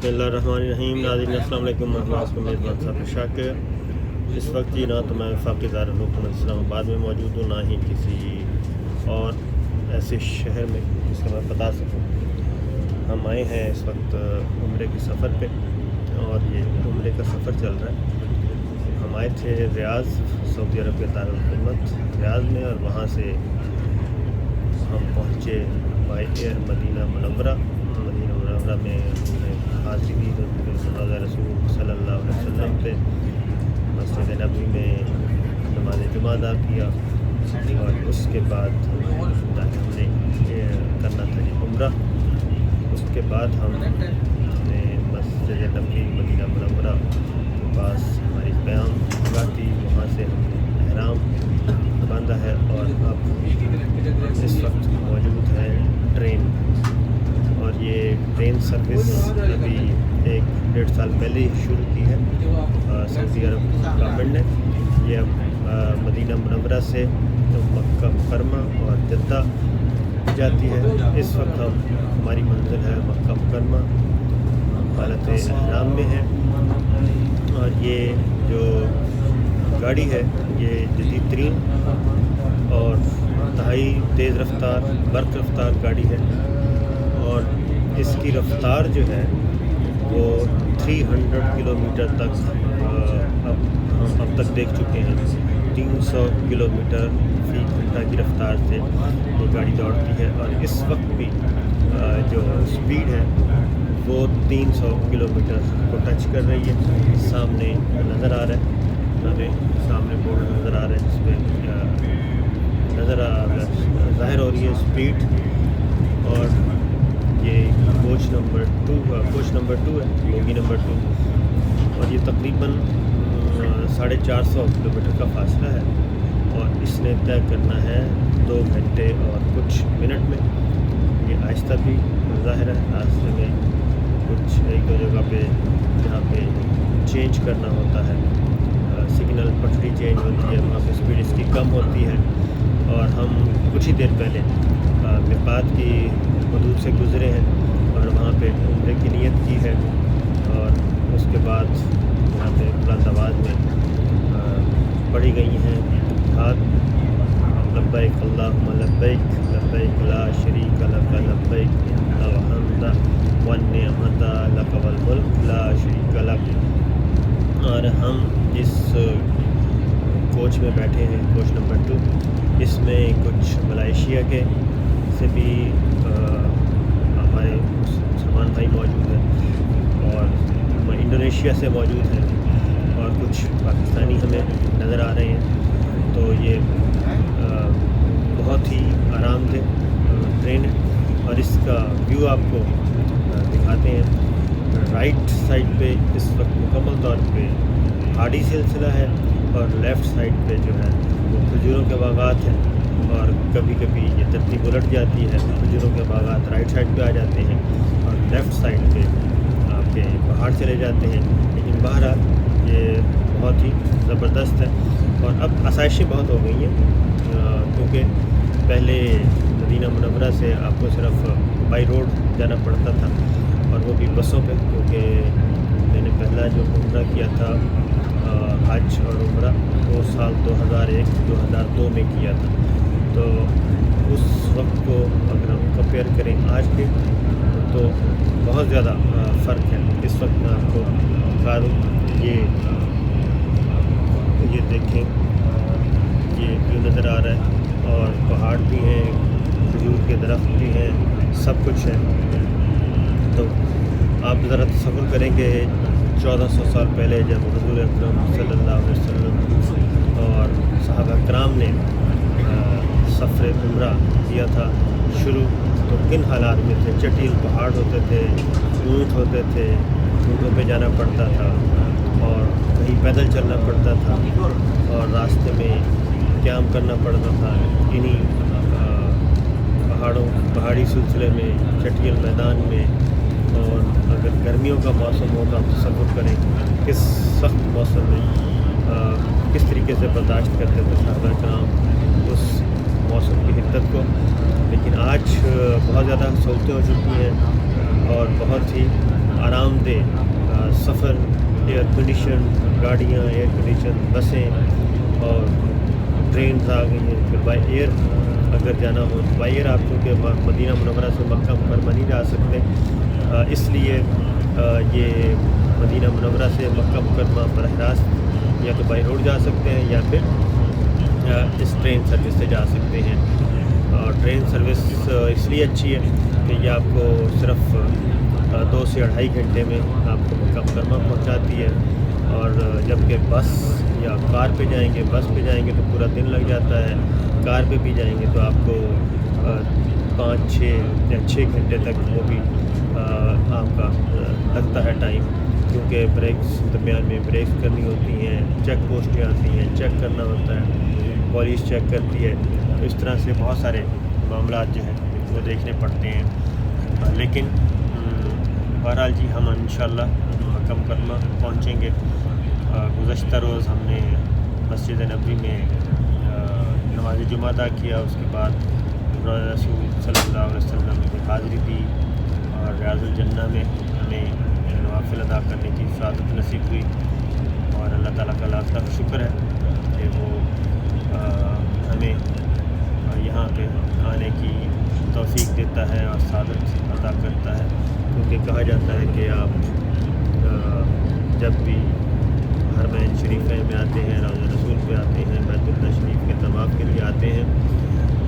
اللہ الرحمن الرحیم. ناظرین السلام علیکم. میں میزبان صابر شاکر. اس وقت نہ تو میں وفاقی دارالحکومت اسلام آباد میں موجود ہوں، نہ ہی کسی اور ایسے شہر میں جس کا میں بتا سکوں. ہم آئے ہیں اس وقت عمرے کے سفر پہ، اور یہ عمرے کا سفر چل رہا ہے. ہم آئے تھے ریاض، سعودی عرب کے دارالحکومت ریاض میں، اور وہاں سے ہم پہنچے بائی ایئر مدینہ منورہ. مدینہ منورہ میں ہم نے حاضری دی حضور رسول صلی اللہ علیہ وسلم پہ. مسجد نبوی میں نماز جمعہ ادا کیا، اور اس کے بعد ہم نے کرنا تھا عمرہ. اس کے بعد ہم نے مسجد نبوی مدینہ منورہ کے پاس ہماری قیام جگہ تھی، وہاں سے ہم نے احرام باندھا ہے، اور اب اس وقت موجود ہے ٹرین. اور یہ ٹرین سروس ابھی 1-1.5 سال پہلے ہی شروع کی ہے سعودی عرب گورنمنٹ نے. یہ اب مدینہ منورہ سے مکہ مکرمہ اور جدہ جاتی ہے. اس وقت ہماری منزل ہے مکہ مکرمہ، حالت احرام میں ہے. اور یہ جو گاڑی ہے یہ جدید ترین اور انتہائی تیز رفتار برق رفتار گاڑی ہے، اور اس کی رفتار جو ہے وہ 300 کلومیٹر تک ہم اب تک دیکھ چکے ہیں. 300 کلومیٹر فی گھنٹہ کی رفتار سے یہ گاڑی دوڑتی ہے، اور اس وقت بھی جو سپیڈ ہے وہ 300 کلومیٹر کو ٹچ کر رہی ہے. سامنے نظر آ رہا ہے، سامنے بورڈ نظر آ رہا ہے جس پہ نظر ظاہر ہو رہی ہے سپیڈ. اور یہ کوچ نمبر 2 ہے، بوگی نمبر 2، اور یہ تقریباً 450 کلومیٹر کا فاصلہ ہے، اور اس نے طے کرنا ہے 2 گھنٹے اور کچھ منٹ میں. یہ آہستہ بھی ظاہر ہے، راستے میں کچھ 1-2 جگہ پہ جہاں پہ چینج کرنا ہوتا ہے، سگنل پٹری چینج ہوتی ہے، وہاں پہ سپیڈ اس کی کم ہوتی ہے. اور ہم کچھ ہی دیر پہلے میقات کی حدود سے گزرے ہیں، اور وہاں پہ عمرے کی نیت کی ہے. اور اس کے بعد یہاں پہ بلند آواز میں پڑھی گئی ہیں ہاتھ لبیک اللہم لبیک لبیک لا شریک لک لبیک ان الحمد والنعمت لک والملک لا شریک لک. اور ہم جس کوچ میں بیٹھے ہیں کوچ نمبر 2، اس میں کچھ ملائیشیا کے سے بھی ہمارے مسلمان بھائی موجود ہیں، اور انڈونیشیا سے موجود ہیں، اور کچھ پاکستانی ہمیں نظر آ رہے ہیں. تو یہ بہت ہی آرام دہ ٹرین ہے، اور اس کا ویو آپ کو دکھاتے ہیں. رائٹ سائڈ پہ اس وقت مکمل طور پہ پہاڑی سلسلہ ہے، اور لیفٹ سائڈ پہ جو ہے وہ کھجوروں کے باغات ہیں. اور کبھی کبھی یہ ترتیب الٹ جاتی ہے، کھجوروں کے باغات رائٹ سائڈ پہ آ جاتے ہیں، اور لیفٹ سائڈ پہ آپ کے پہاڑ چلے جاتے ہیں. لیکن بہرحال یہ بہت ہی زبردست ہے. اور اب آسائشیں بہت ہو گئی ہیں، کیونکہ پہلے مدینہ منورہ سے آپ کو صرف بائی روڈ جانا پڑتا تھا، اور وہ بھی بسوں پہ. کیونکہ میں نے پہلا جو عمرہ کیا تھا حج اور عمرہ وہ سال 2001-2002 میں کیا تھا. تو اس وقت کو اگر ہم کمپیئر کریں آج کے، تو بہت زیادہ فرق ہے. اس وقت میں آپ کو بتا دوں، یہ دیکھیں، یہ ویو نظر آ رہا ہے، اور پہاڑ بھی ہیں، کھجور کے درخت بھی ہیں، سب کچھ ہے. تو آپ ذرا تصور کریں کہ 1400 سال پہلے جب حضور اکرم صلی اللہ علیہ وسلم اور صحابہ کرام نے سفر عمرہ کیا تھا شروع، تو کن حالات میں تھے. چٹیل پہاڑ ہوتے تھے، اونٹ ہوتے تھے، اونٹوں پہ جانا پڑتا تھا، اور کہیں پیدل چلنا پڑتا تھا، اور راستے میں قیام کرنا پڑتا تھا انہی پہاڑی سلسلے میں، چٹیل میدان میں. اور اگر گرمیوں کا موسم ہو تو آپ تصور کریں کس سخت موسم میں کس طریقے سے برداشت کرتے تھے صحابہ کرام اس موسم کی حدت کو. لیکن آج بہت زیادہ سہولتیں ہو چکی ہیں، اور بہت ہی آرام دہ سفر، ایئر کنڈیشن گاڑیاں، ایئر کنڈیشن بسیں اور ٹرینز آ گئی ہیں. پھر بائی ایئر اگر جانا ہو تو بائی ایئر آپ کیونکہ مدینہ منورہ سے مکہ مکرمہ نہیں جا سکتے، اس لیے یہ مدینہ منورہ سے مکہ مکرمہ براہ راست یا تو بائی روڈ جا سکتے ہیں یا پھر اس ٹرین سروس سے جا سکتے ہیں. اور ٹرین سروس اس لیے اچھی ہے کہ یہ آپ کو صرف 2 سے 2.5 گھنٹے میں آپ کو مکہ مکرمہ پہنچاتی ہے. اور جبکہ بس یا کار پہ جائیں گے، بس پہ جائیں گے تو پورا دن لگ جاتا ہے، کار پہ بھی جائیں گے تو آپ کو 5 یا 6 گھنٹے تک وہ بھی آپ کا لگتا ہے ٹائم، کیونکہ بریکس درمیان میں بریکس کرنی ہوتی ہیں، چیک پوسٹیں آتی ہیں، چیک کرنا ہوتا ہے، پولیس چیک کرتی ہے. تو اس طرح سے بہت سارے معاملات جو ہیں وہ دیکھنے پڑتے ہیں. لیکن بہرحال جی ہم انشاءاللہ مکہ مکرمہ پہنچیں گے. گزشتہ روز ہم نے مسجد نبوی میں نماز جمعہ ادا کیا، اس کے بعد رسول صلی اللہ علیہ وسلم کی حاضری دی اور ریاض الجنہ میں ہمیں نوافل ادا کرنے کی سعادت نصیب ہوئی. اور اللہ تعالیٰ کا لاکھ لاکھ شکر ہے کہ وہ ہمیں یہاں پہ آنے کی توفیق دیتا ہے اور سعادت عطا کرتا ہے. کیونکہ کہا جاتا ہے کہ آپ جب بھی حرمین شریف میں آتے ہیں، روضہ رسول پہ آتے ہیں، بیت اللہ شریف کے طواف کے لیے آتے ہیں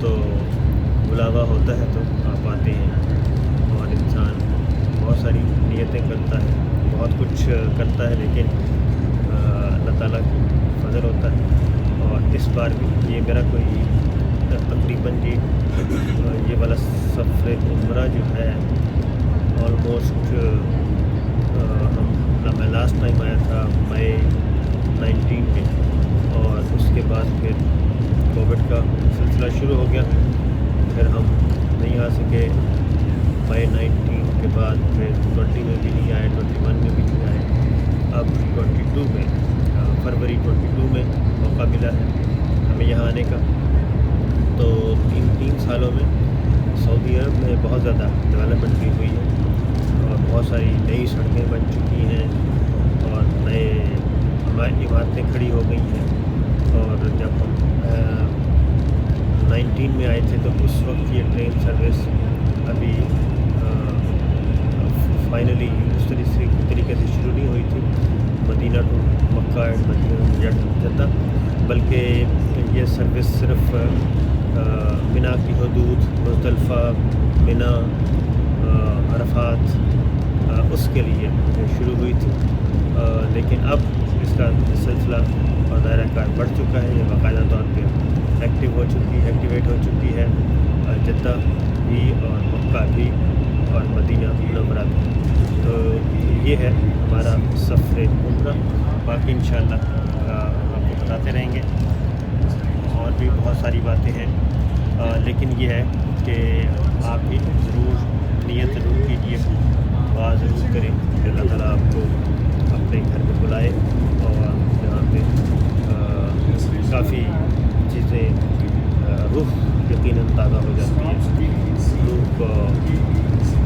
تو بلاوا ہوتا ہے تو آپ آتے ہیں. اور انسان بہت ساری نیتیں کرتا ہے، بہت کچھ کرتا ہے، لیکن اللہ تعالیٰ کی فضل ہوتا ہے. اور اس بار بھی یہ میرا کوئی تقریباً جی یہ والا سفر عمرہ جو ہے آلموسٹ میں لاسٹ ٹائم آیا تھا مئی 19 میں، اور اس کے بعد پھر کووڈ کا سلسلہ شروع ہو گیا، پھر ہم نہیں آ سکے. مئی 19 کے بعد پھر 20 میں بھی نہیں آئے، 21 میں بھی نہیں آئے. اب 22 میں فروری 22 میں موقع ملا ہے ہمیں یہاں آنے کا. تو 3 سالوں میں سعودی عرب میں بہت زیادہ ڈیولپمنٹ بھی ہوئی ہے اور بہت ساری نئی سڑکیں بن چکی ہیں اور نئے عمارتیں کھڑی ہو گئی ہیں. اور جب ہم 19 میں آئے تھے تو اس وقت یہ ٹرین سروس ابھی فائنلی اس طریقے سے شروع نہیں ہوئی تھی، Medina to Mecca and Medina Jeddah, بلکہ یہ سروس صرف منا کی حدود، مزدلفہ، منا، عرفات اس کے لیے شروع ہوئی تھی. لیکن اب اس کا سلسلہ اور دائرہ کار بڑھ چکا ہے، یہ باقاعدہ طور پہ ایکٹیویٹ ہو چکی ہے، جدہ بھی اور مکہ بھی اور مدینہ منورہ بھی. تو یہ ہے ہمارا سفر عمرہ. باقی انشاءاللہ آپ کو بتاتے رہیں گے، اور بھی بہت ساری باتیں ہیں. لیکن یہ ہے کہ آپ بھی ضرور نیت ضرور کیجیے، دعا ضرور کریں کہ اللہ تعالیٰ آپ کو اپنے گھر میں بلائے اور یہاں پہ کافی چیزیں روح یقیناً تازہ ہو جاتی ہے، روح کو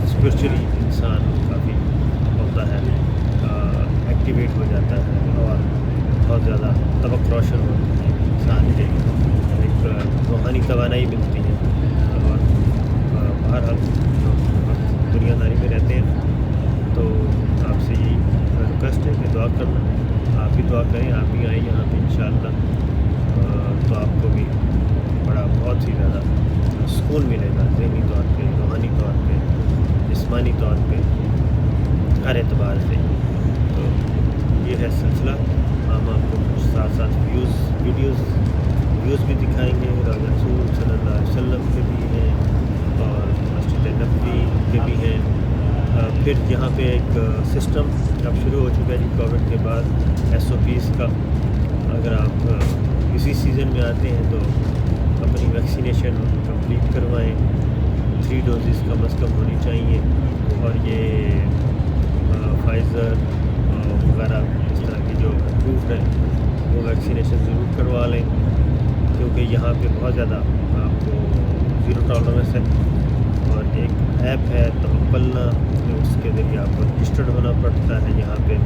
اسپرچولی انسان کافی ہوتا ہے، ایکٹیویٹ ہو جاتا ہے اور بہت زیادہ طبق روشن ہوتی ہے، انسان کے ایک روحانی توانائی ملتی ہے. اور بہرحال دنیا داری میں رہتے ہیں تو آپ سے یہی ریکویسٹ ہے کہ دعا کرنا، آپ بھی دعا کریں، آپ بھی آئیں یہاں پہ انشاءاللہ، تو آپ کو بھی بڑا بہت ہی زیادہ سکون ملے گا، ذہنی طور پہ، روحانی طور پہ، جسمانی طور پہ، ہر اعتبار سے. تو یہ ہے سلسلہ. ہم آپ کو ساتھ ساتھ ویڈیوز بھی دکھائیں گے، روضہ رسول صلی اللہ علیہ وسلم کے بھی ہیں اور مسجد نبوی کے بھی ہیں. پھر یہاں پہ ایک سسٹم اب شروع ہو چکا ہے جی کووڈ کے بعد SOPs کا. اگر آپ کسی سیزن میں آتے ہیں تو اپنی ویکسینیشن کمپلیٹ کروائیں، 3 ڈوزز کم از کم ہونی چاہیے. اور یہ فائزر وغیرہ اس طرح کی جو اپرووڈ ہے وہ ویکسینیشن ضرور کروا لیں، کیونکہ یہاں پہ بہت زیادہ آپ کو زیرو ٹالرنس ہے. اور ایک ایپ ہے توکلنا اس کے ذریعے آپ کو رجسٹرڈ ہونا پڑتا ہے یہاں پہ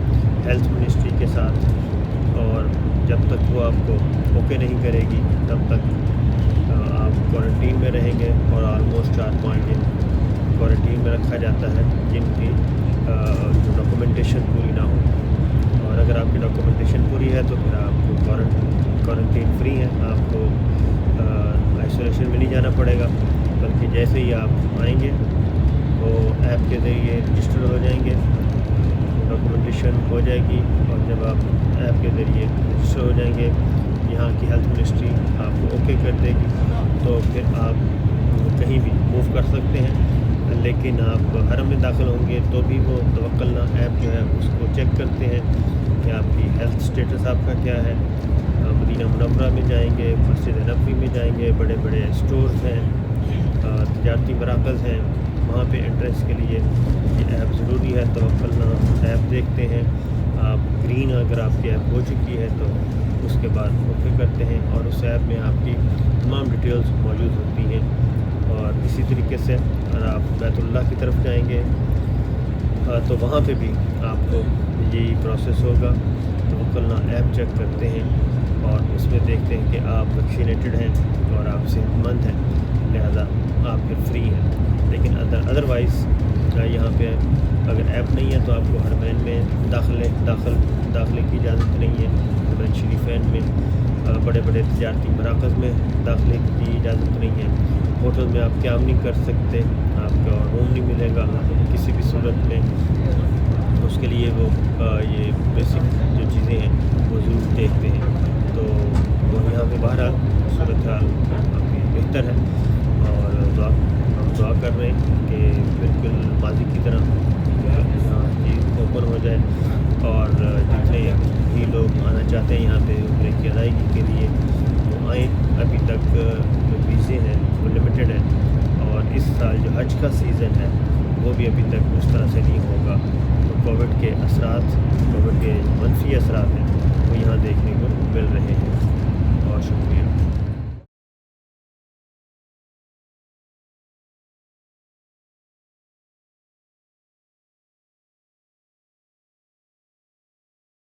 ہیلتھ منسٹری کے ساتھ، اور جب تک وہ آپ کو اوکے نہیں کرے گی تب تک آپ کوارنٹین میں رہیں گے، اور آلموسٹ 4-5 دن کوارنٹین میں رکھا جاتا ہے جن کی جو ڈاکومنٹیشن پوری نہ ہو، اور اگر آپ کی ڈاکومنٹیشن پوری ہے تو پھر آپ کو کوارنٹین فری ہے، آپ کو آئسولیشن میں نہیں جانا پڑے گا، بلکہ جیسے ہی آپ آئیں گے وہ ایپ کے ذریعے رجسٹر ہو جائیں گے، ڈاکومنٹیشن ہو جائے گی، اور جب آپ ایپ کے ذریعے رجسٹر ہو جائیں گے یہاں کی ہیلتھ منسٹری آپ کو اوکے کر دے گی، تو پھر آپ کہیں بھی موو کر سکتے ہیں۔ لیکن آپ حرم میں داخل ہوں گے تو بھی وہ توکلنا ایپ جو ہے اس کو چیک کرتے ہیں کہ آپ کی ہیلتھ سٹیٹس آپ کا کیا ہے۔ مدینہ منورہ میں جائیں گے، مسجد نبوی میں جائیں گے، بڑے بڑے اسٹورز ہیں، تجارتی مراکز ہیں، وہاں پہ انٹرنس کے لیے یہ ایپ ضروری ہے۔ توکلنا ایپ دیکھتے ہیں، آپ گرین اگر آپ کی ایپ ہو چکی ہے تو اس کے بعد اوکے کرتے ہیں، اور اس ایپ میں آپ کی تمام ڈیٹیلز موجود ہوتی ہیں۔ اور اسی طریقے سے اگر آپ بیت اللہ کی طرف جائیں گے تو وہاں پہ بھی آپ کو یہی پروسیس ہوگا، توکلنا ایپ چیک کرتے ہیں اور اس میں دیکھتے ہیں کہ آپ ویکسینیٹڈ ہیں اور آپ صحت مند ہیں، لہذا آپ پھر فری ہیں۔ لیکن ادروائز یہاں پہ اگر ایپ نہیں ہے تو آپ کو حرمین میں داخلے کی اجازت نہیں ہے، حرمین شریفین میں بڑے بڑے تجارتی مراکز میں داخلے کی اجازت نہیں ہے، ہوٹل میں آپ قیام نہیں کر سکتے، آپ کا روم نہیں ملے گا کسی بھی صورت میں، اس کے لیے وہ یہ بیسک جو چیزیں ہیں وہ ضرور دیکھتے ہیں۔ تو وہ یہاں پہ بہرحال صورتحال کافی بہتر ہے، اور ہم دعا کر رہے ہیں کہ بالکل ماضی کی طرح یہاں چیز اوپن ہو جائے، اور جتنے بھی لوگ آنا چاہتے ہیں یہاں پہ عمرے کی ادائیگی کے لیے وہ آئیں۔ ابھی تک جو ویزے ہیں وہ لمیٹڈ ہیں، اور اس سال جو حج کا سیزن ہے وہ بھی ابھی تک اس طرح سے نہیں ہوگا، تو کووڈ کے اثرات، کووڈ کے منفی اثرات ہیں وہ یہاں دیکھنے کو مل رہے ہیں۔ بہت شکریہ۔